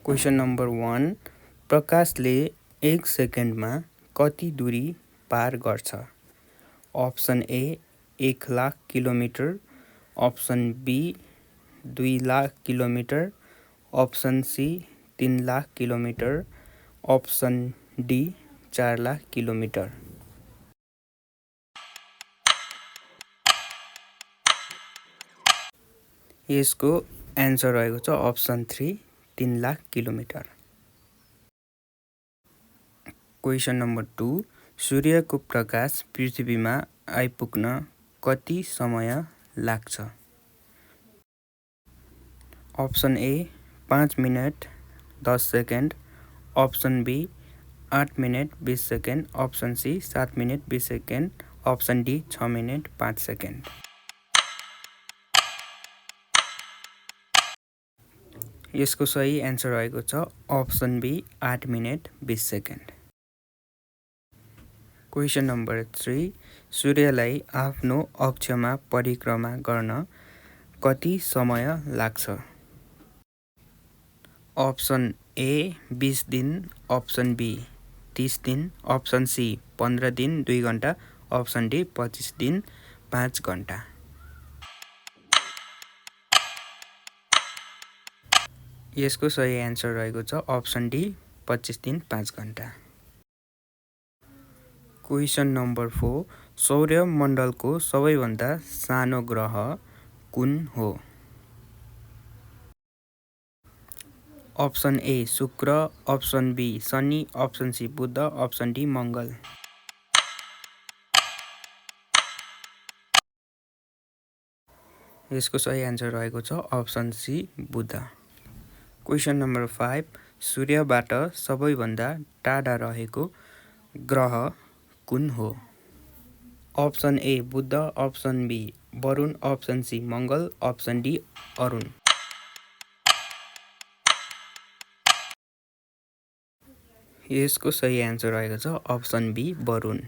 Question number 1 प्रकाशले 1 सेकेन्डमा कति दूरी पार गर्छ? Option A 1,00,000 kilometre, option B 2,00,000 kilometre, option C 3,00,000 kilometre, option D 4,00,000 kilometre. यसको एन्सर रहेको छ अप्सन 3 3,00,000 किलोमिटर। क्वेसन नम्बर 2 सूर्यको प्रकाश पृथ्वीमा आइपुग्न कति समय लाग्छ? Option A 5 minute 10 second, option B 8 minute 20 second, option C 7 minute 20 second, option D 6 minute 5 second. यसको सही एन्सर रहेको छ option B 8 minute 20 second. Question number 3 सूर्यलाई आफ्नो अक्षमा परिक्रमा गर्न कति समय लाग्छ? अप्सन ए 20 दिन, अप्सन बी 30 दिन, अप्सन सी 15 दिन 2 घण्टा, अप्सन डी 25 दिन 5 घण्टा। यसको सही एन्सर रहेको छ अप्सन डी 25 दिन 5 घण्टा। क्वेसन नम्बर 4 सौर्यमण्डलको सबैभन्दा सानो ग्रह कुन हो? Option A Shukra, option B Shani, option C Budh, option D Mangal. यसको सही एन्सर रहेको छ option C Budh. Question number 5 सूर्यबाट सबैभन्दा टाढा रहेको ग्रह कुन हो? Option A Budh, option B Varun, option C Mangal, option D Arun. यसको सही एन्सर रहेको छ अप्सन बी वरुण।